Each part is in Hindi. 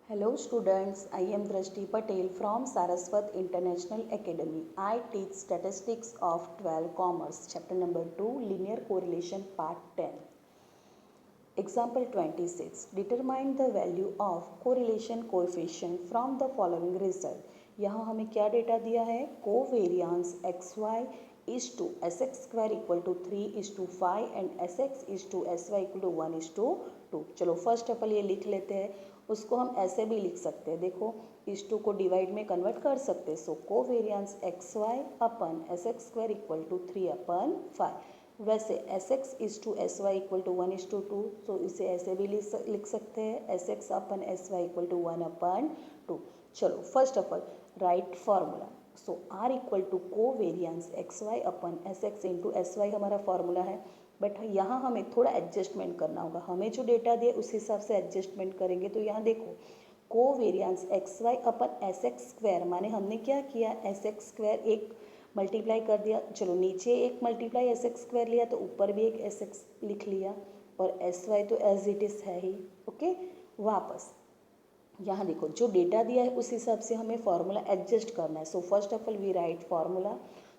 Hello students, I am Drashti Patel from Saraswat International Academy. I teach statistics of 12 Commerce, chapter number 2, linear correlation part 10. Example 26. Determine the value of correlation coefficient from the following result. यहाँ हमें क्या डेटा दिया है? Covariance xy is to sx square equal to 3 is to 5 and sx is to sy equal to 1 is to 2. चलो फर्स्ट ऑफ ऑल ये लिख लेते हैं. उसको हम ऐसे भी लिख सकते हैं. देखो इस टू को डिवाइड में कन्वर्ट कर सकते हैं. So covariance xy upon sx square equal to 3 upon 5. वैसे S X is to S Y equal to 1 is to 2. तो इसे ऐसे भी लिख सकते हैं S x upon S Y equal to 1 upon 2. चलो first of all write formula. So R equal to covariance X Y upon S x into S Y हमारा फार्मूला है. बट यहाँ हमें थोड़ा एडजस्टमेंट करना होगा. हमें जो डेटा दिए उस हिसाब से एडजस्टमेंट करेंगे. तो यहाँ देखो को variance X Y upon S x square माने हमने क्या किया एस एक्स स्क्वायर एक मल्टीप्लाई कर दिया. चलो नीचे एक मल्टीप्लाई एस एक्स स्क्वायर लिया तो ऊपर भी एक एस एक्स लिख लिया और एस वाई तो एज इट इज़ है ही. ओके वापस यहाँ देखो जो डेटा दिया है उस हिसाब से हमें फार्मूला एडजस्ट करना है. So first of all we write formula.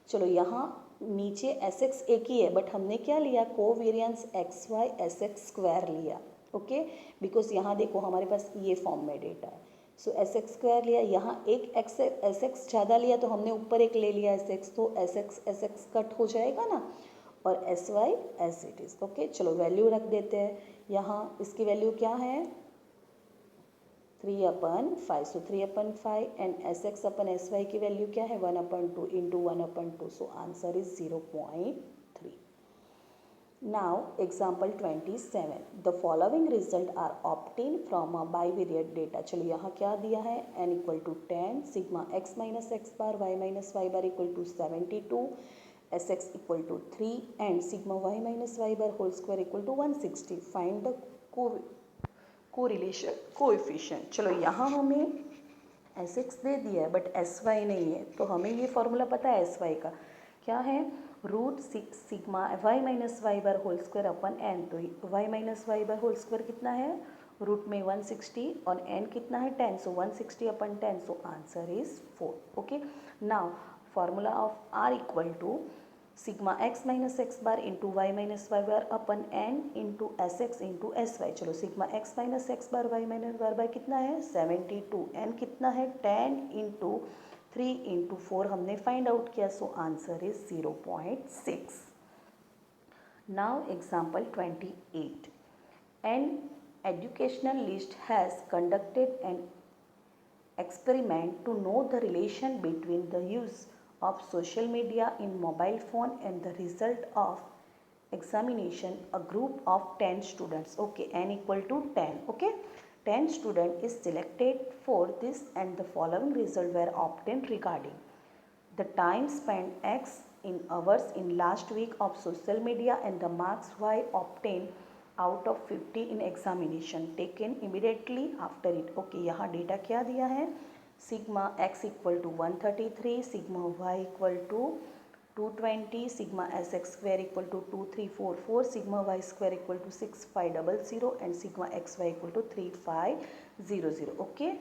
चलो यहाँ नीचे एस एक्स एक ही है बट हमने क्या लिया covariance x y s x square लिया. ओके बिकॉज यहाँ देखो हमारे पास ये फॉर्म में डेटा है. सो एस एक्स स्क्वायर लिया. यहाँ एक एक्स एस एक्स ज़्यादा लिया तो हमने ऊपर एक ले लिया एस एक्स. तो एस एक्स कट हो जाएगा ना और s y as it is. Okay चलो वैल्यू रख देते हैं. यहाँ इसकी वैल्यू क्या है 3 upon 5. So 3 upon 5 and s x upon S y की वैल्यू क्या है 1 upon 2 into 1 upon 2. So answer is 0.3. Now example 27. The following result are obtained from a bivariate data. चलो यहाँ क्या दिया है n equal to 10 sigma x minus x bar y minus Y bar equal to 72 s x equal to 3 and sigma y minus Y bar whole square equal to 160. Find the correlation coefficient. चलो यहाँ हमें एस एक्स दे दिया है बट एस वाई नहीं है. तो हमें ये फॉर्मूला पता है एस वाई का क्या है root sigma Y minus Y bar whole square upon N. तो Y minus Y bar whole square कितना है रूट में 160 और एन कितना है 10. So 160 upon 10. So answer is 4. Okay now formula of r equal to sigma x minus x bar into y minus Y bar upon n into s x into S y. चलो sigma x minus x bar y minus bar by कितना है 72. एन कितना है 10 इंटू 3 इंटू 4 हमने फाइंड आउट किया. So answer is 0.6. Now example 28. An educationalist has conducted an experiment to know the relation between the use of social media in mobile phone and the result of examination. A group of 10 students. Okay, n equal to 10. Okay, 10 student is selected for this and the following result were obtained regarding the time spent x in hours in last week of social media and the marks y obtained out of 50 in examination taken immediately after it. Okay, यहाँ डेटा क्या दिया है sigma x equal to 133 sigma y equal to 220 sigma s x square equal to 2344 sigma y square equal to 6500 and sigma x Y equal to 3500. Okay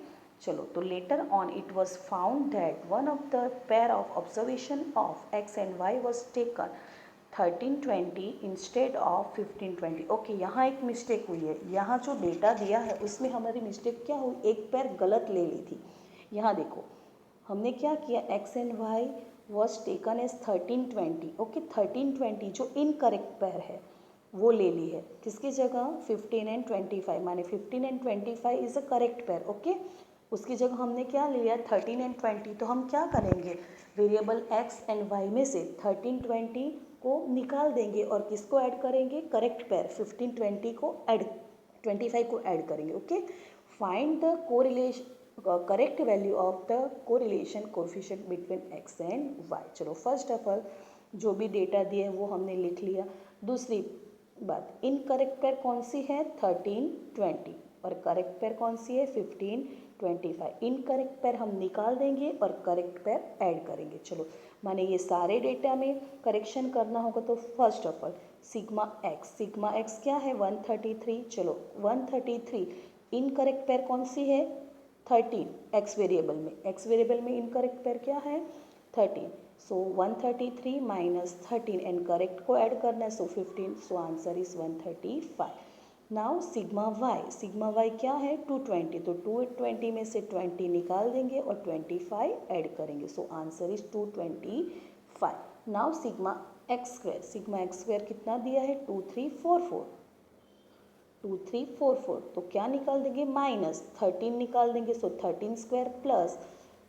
चलो तो later on it was found that one of the pair of observation of x and y was taken 1320 instead of 1520. Okay यहाँ एक मिस्टेक हुई है. यहाँ जो डेटा दिया है उसमें हमारी मिस्टेक क्या हुई एक पैर गलत ले ली थी. यहाँ देखो हमने क्या किया x and y was taken as 1320. Okay 1320 जो इनकरेक्ट पैर है वो ले ली है. किसकी जगह 15 एंड 25 माने 15 एंड 25 इज़ अ करेक्ट पैर. ओके उसकी जगह हमने क्या लिया 13 एंड 20. तो हम क्या करेंगे वेरिएबल एक्स एंड वाई में से 1320 को निकाल देंगे और किसको ऐड करेंगे करेक्ट पैर 1520 को ऐड 25 को ऐड करेंगे. Okay find the correlation correct value of the correlation coefficient between x and y. चलो फर्स्ट ऑफ ऑल जो भी डेटा दिए वो हमने लिख लिया. दूसरी बात इनकरेक्ट पैर कौन सी है 1320 और करेक्ट पैर कौन सी है 1525. इनकरेक्ट पैर हम निकाल देंगे और करेक्ट पैर ऐड करेंगे. चलो माने ये सारे डेटा में करेक्शन करना होगा. तो first of all sigma x क्या है 133. चलो 133 इनकरेक्ट पैर कौन सी है 13 एक्स वेरिएबल में इनकरेक्ट पेयर क्या है 13. सो 133 माइनस 13 एंड करेक्ट को ऐड करना है so 15. So answer is 135. Now sigma y क्या है 220. तो 220 में से 20 निकाल देंगे और 25 ऐड करेंगे. So answer is 225. Now sigma X square कितना दिया है 2344. तो क्या निकाल देंगे माइनस 13 निकाल देंगे. So 13 square plus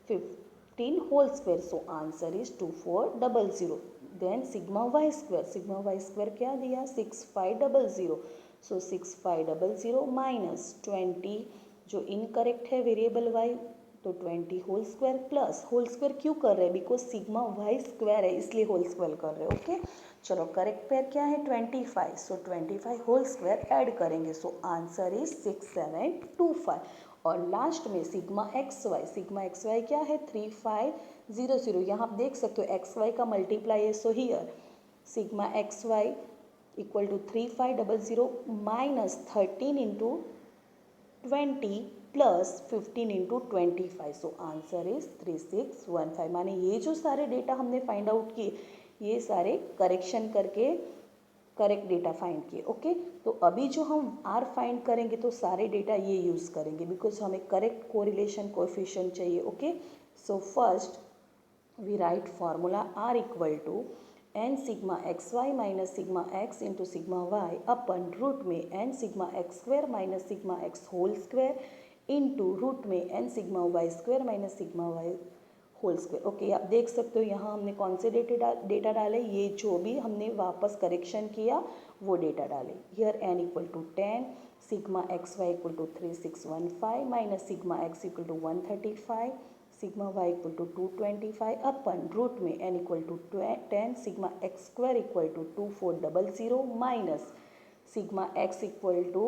15 whole square. So answer is 2400. Then sigma Y square क्या दिया 6500. सो 6500 माइनस 20 जो इनकरेक्ट है वेरिएबल वाई तो 20 होल स्क्वायर क्यों कर रहे हैं बिकॉज सिग्मा वाई स्क्वायर है इसलिए होल स्क्वायर कर रहे हैं. ओके चलो करेक्ट पेयर क्या है 25. सो 25 होल स्क्वायर ऐड करेंगे. So answer is 6725. और लास्ट में सिग्मा एक्स वाई क्या है 3500. यहाँ आप देख सकते हो एक्स वाई का मल्टीप्लाई है. So here sigma x Y equal to 3500 minus 13 into 20 plus 15 into 25. So answer is 3615. माने ये जो सारे डेटा हमने फाइंड आउट किए ये सारे करेक्शन करके करेक्ट डेटा फाइंड किए. ओके तो अभी जो हम आर फाइंड करेंगे तो सारे डेटा ये यूज़ करेंगे बिकॉज हमें करेक्ट कोरिलेशन कोएफिशिएंट चाहिए. Okay so first we write formula R equal to N sigma x Y minus sigma X into sigma Y upon root में N sigma X square minus sigma X whole square into root में N sigma Y square minus sigma Y whole square. Okay आप देख सकते हो यहाँ हमने कौन से डेटा डाले ये जो भी हमने वापस करेक्शन किया वो डेटा डाले. Here N equal to 10 sigma x Y equal to 3615 minus sigma X equal to 135 sigma Y equal to 225 upon root में N equal to 10 sigma X square equal to 2400 minus sigma X equal to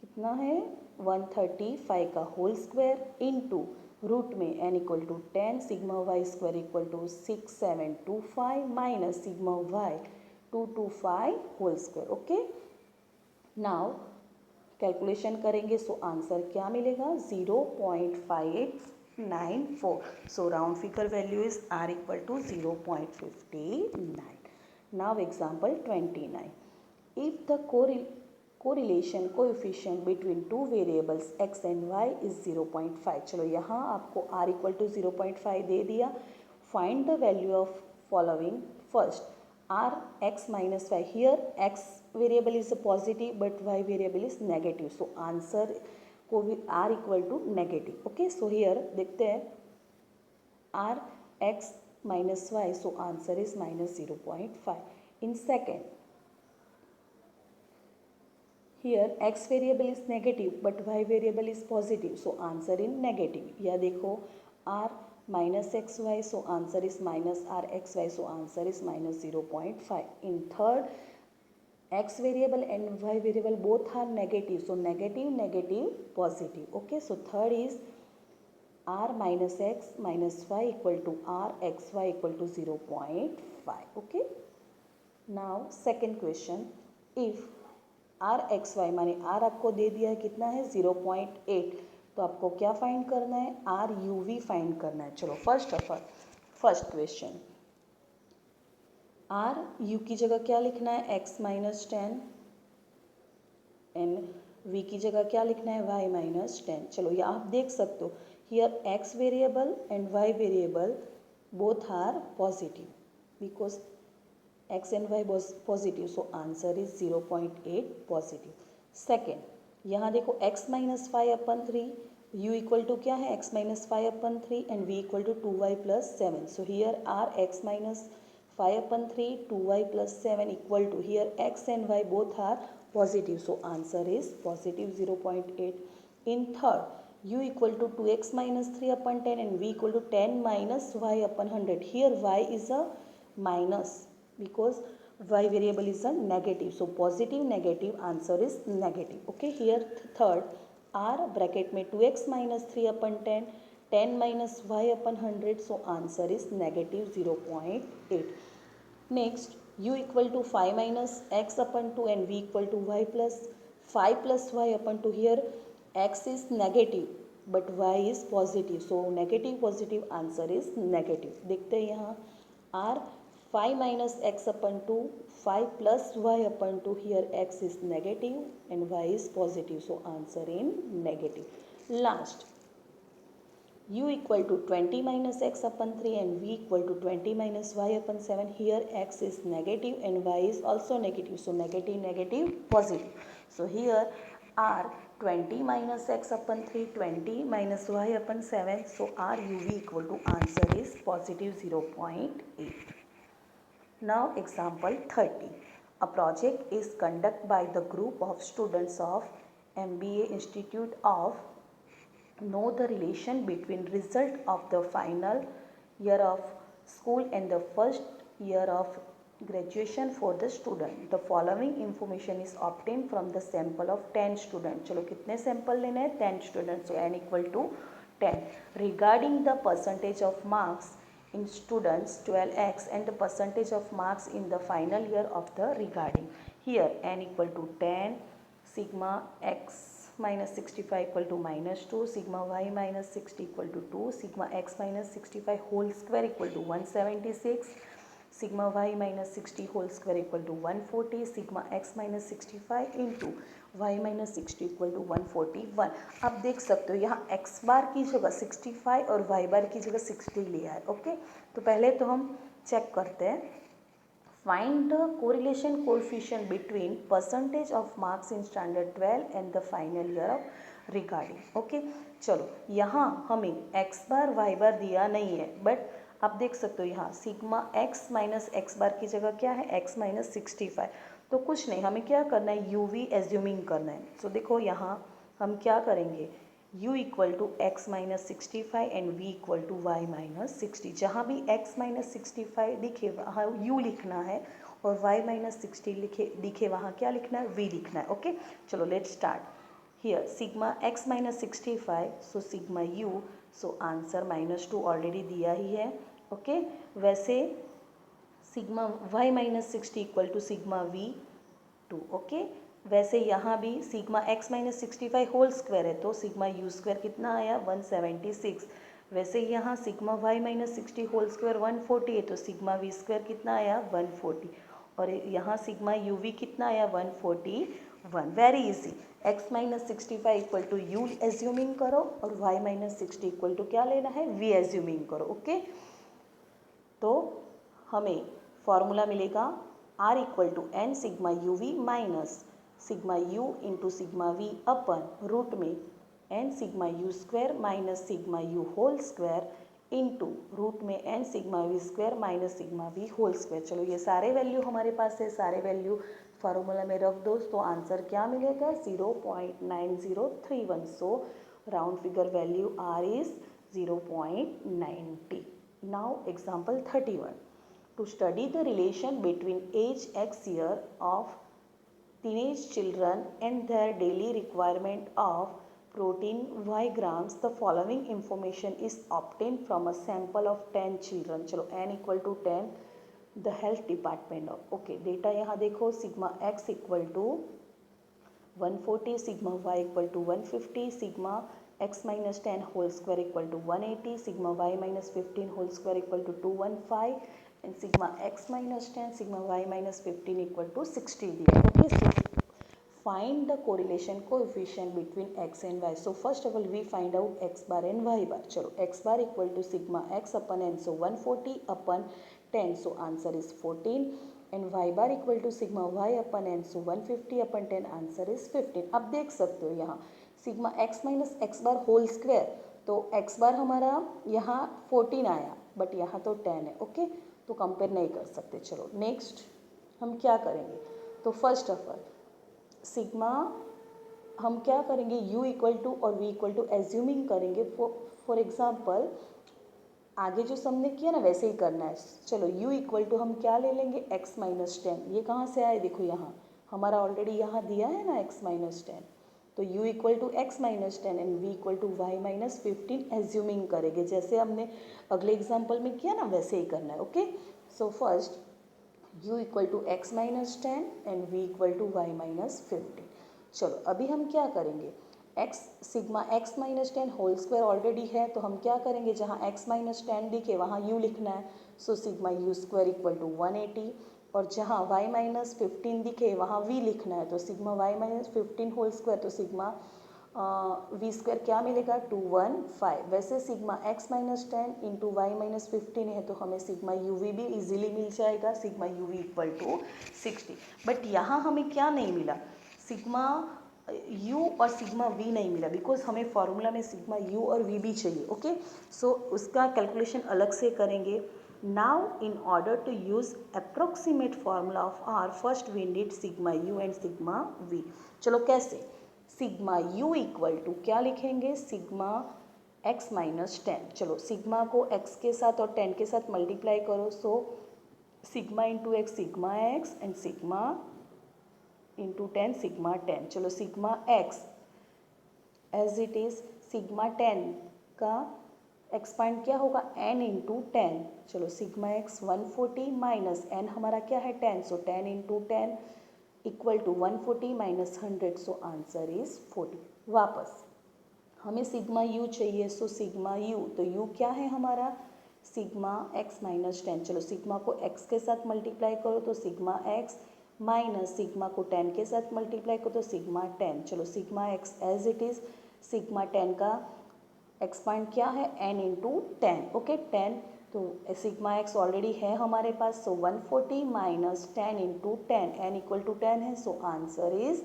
कितना है 135 का होल स्क्वायर इनटू रूट में N equal to 10 sigma Y square equal to 6725 minus sigma Y 225 whole square. Okay now calculation करेंगे सो आंसर क्या मिलेगा 0.5894. So round figure value is r equal to 0.59. Now example 29. If the correlation coefficient between two variables x and y is 0.5. चलो यहाँ आपको r इक्वल टू 0.5 दे दिया. Find the value of following. First r x minus y. Here x variable is positive but y variable is negative. So answer को भी r equal to negative. Okay so here देखते हैं r x minus y. So answer is minus 0.5. In second here x variable is negative but y variable is positive. So answer in negative. या देखो r minus xy. So answer is minus r xy. So answer is minus 0.5. In third x variable and y variable both are negative. So negative negative positive. Okay so third is r minus x minus y equal to r xy equal to 0.5. Okay now second question. If r x y माने आर आपको दे दिया है कितना है 0.8. तो आपको क्या फाइंड करना है आर यू वी फाइंड करना है. चलो फर्स्ट क्वेश्चन आर यू की जगह क्या लिखना है x माइनस 10 एंड वी की जगह क्या लिखना है y माइनस 10. चलो ये आप देख सकते हो here x variable and y variable both are positive because x and y was positive. So answer is 0.8 positive. Second यहाँ देखो x minus 5 upon 3 u equal to क्या है x minus 5 upon 3 and v equal to 2y plus 7. So here r x minus 5 upon 3 2y plus 7 equal to here x and y both are positive. So answer is positive 0.8. In third u equal to 2x minus 3 upon 10 and v equal to 10 minus y upon 100. Here y is a minus because y variable is a negative. So positive negative answer is negative. Okay here third r bracket में 2x minus 3 upon 10 10 minus y upon 100. So answer is negative 0.8. Next u equal to 5 minus x upon 2 and v equal to y plus 5 plus y upon 2. Here x is negative but y is positive, so negative positive answer is negative. देखते हैं यहाँ r 5 minus x upon 2, 5 plus y upon 2, here x is negative and y is positive, so answer in negative. Last, u equal to 20 minus x upon 3 and v equal to 20 minus y upon 7, here x is negative and y is also negative, so negative negative positive. So here r 20 minus x upon 3, 20 minus y upon 7, so r uv equal to answer is positive 0.8. Now example 30. A project is conducted by the group of students of MBA Institute of know the relation between result of the final year of school and the first year of graduation for the student. The following information is obtained from the sample of 10 students. चलो कितने sample लेने हैं? 10 students. So n equal to 10. Regarding the percentage of marks in students 12x and the percentage of marks in the final year of the regarding. Here n equal to 10, sigma x minus 65 equal to minus 2, sigma y minus 60 equal to 2, sigma x minus 65 whole square equal to 176, sigma y minus 60 whole square equal to 140, sigma x minus 65 into y minus 60 equal to 141. आप देख सकते हो यहाँ x बार की जगह 65 और y बार की जगह 60 लिया है. ओके, तो पहले तो हम चेक करते हैं. Find the correlation coefficient between percentage of marks in standard 12 and the final year of regarding. Okay, चलो यहाँ हमें x बार y बार दिया नहीं है, बट आप देख सकते हो यहाँ सिग्मा x माइनस एक्स बार की जगह क्या है, x माइनस 65. तो कुछ नहीं, हमें क्या करना है, यू वी एज्यूमिंग करना है. सो देखो यहाँ हम क्या करेंगे, u equal to x minus 65 and v equal to y minus 60. जहाँ भी x माइनस 65 दिखे वहाँ u लिखना है और y माइनस 60 दिखे वहाँ क्या लिखना है, v लिखना है. ओके, चलो let's start. Here sigma x minus 65, so sigma u, so answer -2 already दिया ही है. ओके, वैसे sigma y minus 60 equal to sigma v 2. Okay, वैसे यहाँ भी sigma x minus 65 whole square है तो सिग्मा u स्क्वायर कितना आया, 176. वैसे यहाँ sigma y minus 60 whole square 140 है तो सिग्मा v स्क्वायर कितना आया, 140. और यहाँ सिग्मा u v कितना आया, 141. Very easy. x minus 65 equal to u assuming करो और y माइनस 60 इक्वल टू क्या लेना है, v एज्यूमिंग करो. ओके, तो हमें फॉर्मूला मिलेगा r equal to n sigma u v minus sigma u into sigma v upon root में n sigma u square minus sigma u whole square into root में n sigma v square minus sigma v whole square. चलो ये सारे वैल्यू हमारे पास है, सारे वैल्यू फार्मूला में रख दो तो आंसर क्या मिलेगा, 0.9031. सो round figure value r is 0.90. Now example 31. To study the relation between age x year of teenage children and their daily requirement of protein y grams, the following information is obtained from a sample of 10 children. चलो n equal to 10, the health department of. Okay, data यहाँ देखो, sigma x equal to 140, sigma y equal to 150, sigma x minus 10 whole square equal to 180, sigma y minus 15 whole square equal to 215 and sigma x minus 10 sigma y minus 15 equal to 60 दिया. Okay, so find the correlation coefficient between x and y. So first of all we find out x bar and y bar. चलो x bar equal to sigma x upon n, so 140 upon 10, so answer is 14, and y bar equal to sigma y upon n, so 150 upon 10, answer is 15. अब देख सकते हो यहाँ sigma x minus x bar whole square, तो x bar हमारा यहाँ 14 आया बट यहाँ तो 10 है. ओके, तो कंपेयर नहीं कर सकते. चलो नेक्स्ट हम क्या करेंगे, तो फर्स्ट ऑफ ऑल सिग्मा हम क्या करेंगे, u इक्वल टू और v इक्वल टू एज्यूमिंग करेंगे. फॉर एग्जांपल आगे जो हमने किया ना वैसे ही करना है. चलो u इक्वल टू हम क्या ले लेंगे, x माइनस 10. ये कहाँ से आए, देखो यहाँ हमारा ऑलरेडी यहाँ दिया है ना x माइनस 10, तो u equal to x minus 10 and v equal to y minus 15 assuming करेंगे. जैसे हमने अगले एग्जाम्पल में किया ना वैसे ही करना है. Okay, so first u equal to x minus 10 and v equal to y minus 15. चलो अभी हम क्या करेंगे, x sigma x minus 10 whole square already है, तो हम क्या करेंगे, जहाँ एक्स माइनस 10 दिखे वहाँ यू लिखना है, so sigma u square equal to 180, और जहाँ वाई माइनस 15 दिखे वहाँ वी लिखना है, तो sigma Y minus 15 whole square, तो सिग्मा वी स्क्वायर क्या मिलेगा 215। वैसे sigma x minus 10 into y minus 15 है, तो हमें सिग्मा यू वी भी इजीली मिल जाएगा, sigma u v equal to 60। But यहाँ हमें क्या नहीं मिला, सिग्मा यू और सिग्मा वी नहीं मिला, बिकॉज हमें फॉर्मूला में सिग्मा यू और वी भी चाहिए। ओके, सो उसका कैलकुलेशन अलग से करेंगे। Now in order to use approximate formula of r, first we need sigma u and sigma v. चलो कैसे, सिग्मा यू इक्वल टू क्या लिखेंगे, सिग्मा एक्स माइनस 10। चलो सिग्मा को एक्स के साथ और 10 के साथ मल्टीप्लाई करो, so sigma into x sigma x and sigma into 10 sigma 10। चलो sigma x as it is, sigma 10 का एक्सपांड क्या होगा n इंटू 10। चलो सिग्मा एक्स 140 माइनस n हमारा क्या है 10, so 10 into 10 equal to 140 minus 100, so answer is 40। वापस हमें सिग्मा यू चाहिए, सो सिग्मा यू, तो यू क्या है हमारा सिग्मा एक्स माइनस 10। चलो सिग्मा को एक्स के साथ मल्टीप्लाई करो तो सिग्मा एक्स, माइनस सिग्मा को 10 के साथ मल्टीप्लाई करो तो सिग्मा 10। चलो sigma x as it is, sigma 10 का एक्सपांड क्या है n इंटू 10। ओके 10, तो सिग्मा एक्स ऑलरेडी है हमारे पास, so 140 minus 10 into 10, n equal to 10 है, सो आंसर इज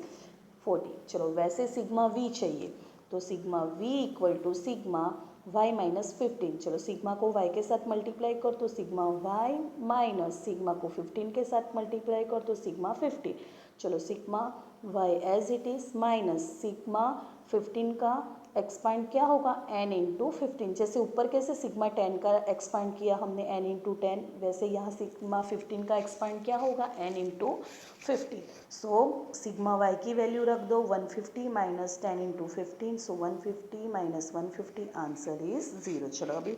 40। चलो वैसे सिग्मा वी चाहिए, तो sigma v equal to sigma Y minus 15। चलो सिग्मा को वाई के साथ मल्टीप्लाई कर तो सिग्मा वाई, माइनस सिग्मा को 15 के साथ मल्टीप्लाई कर तो सिग्मा 50। चलो sigma y as it is, minus sigma 15 का एक्सपांड क्या होगा n इंटू 15। जैसे ऊपर कैसे सिग्मा 10 का एक्सपांड किया हमने n इंटू 10, वैसे यहाँ सिग्मा 15 का एक्सपांड क्या होगा n into 15। So sigma y की वैल्यू रख दो 150 minus 10 into 15, so 150 minus 150 answer is 0। चलो अभी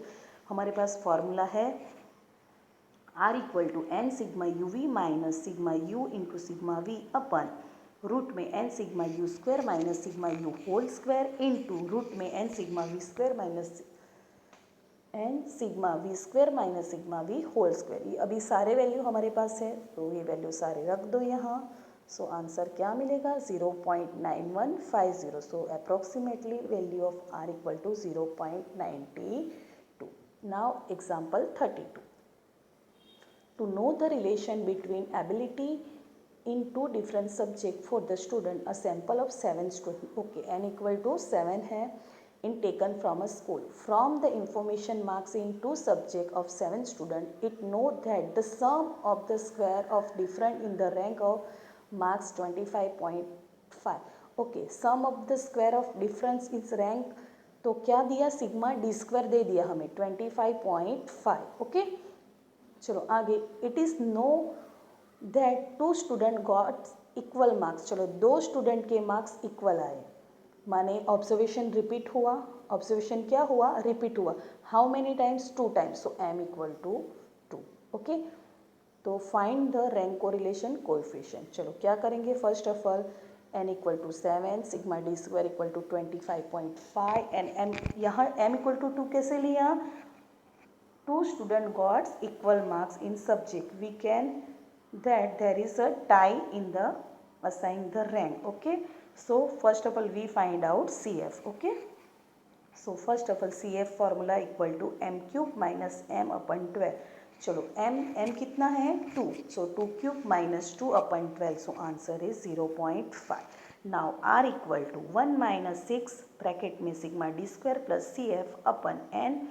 हमारे पास फॉर्मूला है r equal to n sigma u v minus sigma u into sigma v upon root में n sigma u square minus sigma u whole square into root में n sigma v square minus n sigma v square minus sigma we whole square. ये अभी सारे वैल्यू हमारे पास है, तो ये वैल्यू सारे रख दो यहाँ। सो आंसर क्या मिलेगा 0.9150। So approximately value of r equal to 0.92। Now example 32, to know the relation between ability in two different subject for the student, a sample of 7 student, okay, n equal to 7 है in taken from a school, from the information marks in two subject of 7 student, it note that the sum of the square of different in the rank of marks 25.5। okay, sum of the square of difference is rank, तो क्या दिया सिग्मा डी स्क्वायर दे दिया हमें 25.5। ओके चलो आगे, it is known that two student got equal marks. चलो दो स्टूडेंट के मार्क्स इक्वल आए, माने ऑब्जर्वेशन रिपीट हुआ, ऑब्जर्वेशन क्या हुआ रिपीट हुआ, how many times 2 times, so m equal to 2। Okay तो find the rank correlation coefficient. चलो क्या करेंगे, first of all n equal to 7 sigma D square equal to 25.5 and m यहाँ m इक्वल टू 2 कैसे लिया, two student got equal marks in subject, we can that there is a tie in the assign the rank। okay so first of all we find out CF। okay so first of all CF formula equal to m cube minus m upon 12। चलो m कितना है 2, so 2 cube minus 2 upon 12, so answer is 0.5। now r equal to 1 minus 6 bracket में sigma d square plus CF upon n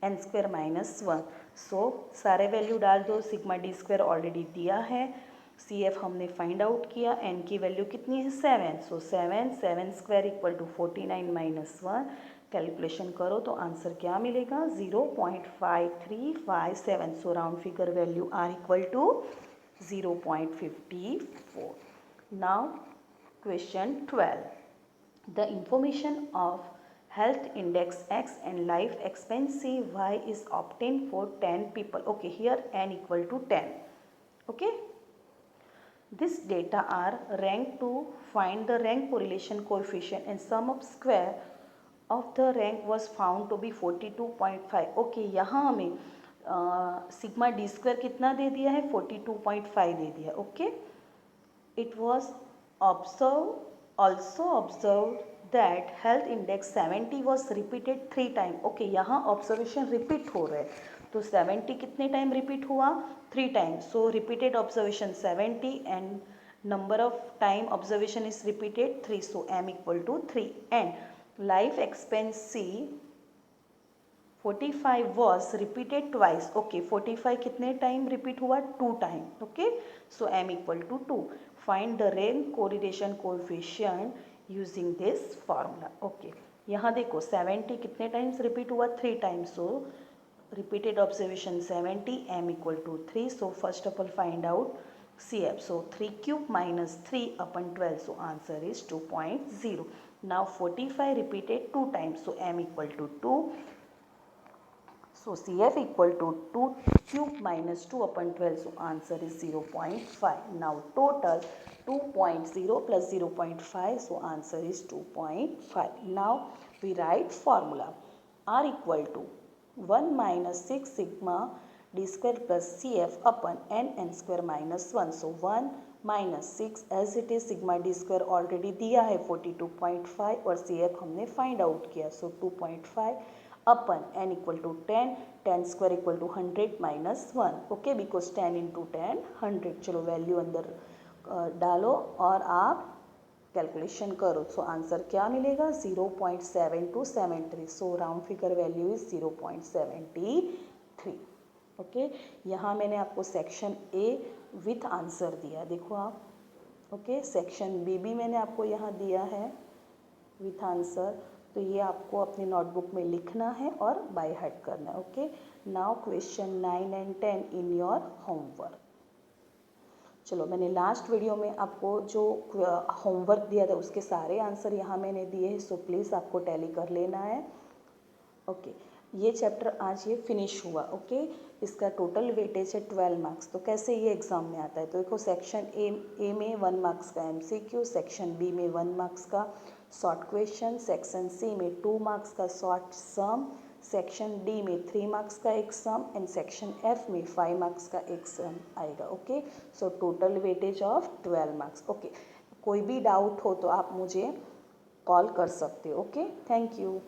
square minus 1। सो सारे वैल्यू डाल दो, सिग्मा डी स्क्वायर ऑलरेडी दिया है, सी एफ हमने फाइंड आउट किया, एन की वैल्यू कितनी है 7, सो 7 square equal to 49 minus 1, calculation करो तो आंसर क्या मिलेगा 0.5357। So round figure value r equal to 0.54। Now question 12, the information of health index x and life expectancy y is obtained for 10 people। okay here n equal to 10। okay This data are ranked to find the rank correlation coefficient and sum of square of the rank was found to be 42.5. Okay, यहाँ हमें सिग्मा डी स्क्वायर कितना दे दिया है, 42.5 दे दिया. Okay, it was also observed that health index 70 was repeated 3 time. Okay, यहाँ ऑब्जर्वेशन रिपीट हो रहे हैं, तो 70 कितने टाइम रिपीट हुआ, 3 time. So repeated observation 70 and number of time observation is repeated 3. So m equal to 3 and life expectancy 45 was repeated twice. Okay, 45 कितने टाइम रिपीट हुआ, 2 time. Okay, so m equal to 2. Find the rank correlation coefficient using this formula. Okay, यहाँ देखो 70 कितने टाइम्स रिपीट हुआ, 3 times. So repeated observation 70, m equal to 3. So first of all find out CF. So 3 cube minus 3 upon 12. So answer is 2.0. Now 45 repeated 2 times. So m equal to 2. So CF equal to 2 cube minus 2 upon 12. So answer is 0.5. Now total 2.0 plus 0.5. So answer is 2.5. Now we write formula. R equal to 1 minus 6 sigma d square plus CF upon n square minus 1. So 1 minus 6 as it is, sigma d square already दिया है 42.5 और CF हमने find out किया. So 2.5 upon n equal to 10, 10 square equal to 100 minus 1. Okay, because 10 into 10 100. चलो वैल्यू अंदर डालो और आप कैलकुलेशन करो. सो आंसर क्या मिलेगा, 0.7273. सो round figure value is 0.73. Okay, यहाँ मैंने आपको सेक्शन ए विथ आंसर दिया, देखो आप. ओके, सेक्शन बी भी मैंने आपको यहाँ दिया है विथ आंसर. तो ये आपको अपनी नोटबुक में लिखना है और बाय हार्ट करना है. Okay, now question 9 and 10 in your homework. चलो, मैंने लास्ट वीडियो में आपको जो होमवर्क दिया था उसके सारे आंसर यहाँ मैंने दिए हैं. सो प्लीज़ आपको टैली कर लेना है. ओके, ये चैप्टर आज ये फिनिश हुआ. ओके, इसका टोटल वेटेज है 12 मार्क्स. तो कैसे ये एग्ज़ाम में आता है, तो देखो सेक्शन ए में 1 मार्क्स का MCQ, सेक्शन बी में 1 मार्क्स का शॉर्ट क्वेश्चन, सेक्शन सी में 2 मार्क्स का शॉर्ट सम, सेक्शन डी में 3 मार्क्स का एक सम एंड सेक्शन एफ में 5 मार्क्स का एक सम आएगा. Okay, so total weightage of 12 marks. Okay, कोई भी डाउट हो तो आप मुझे कॉल कर सकते हो. Okay, thank you.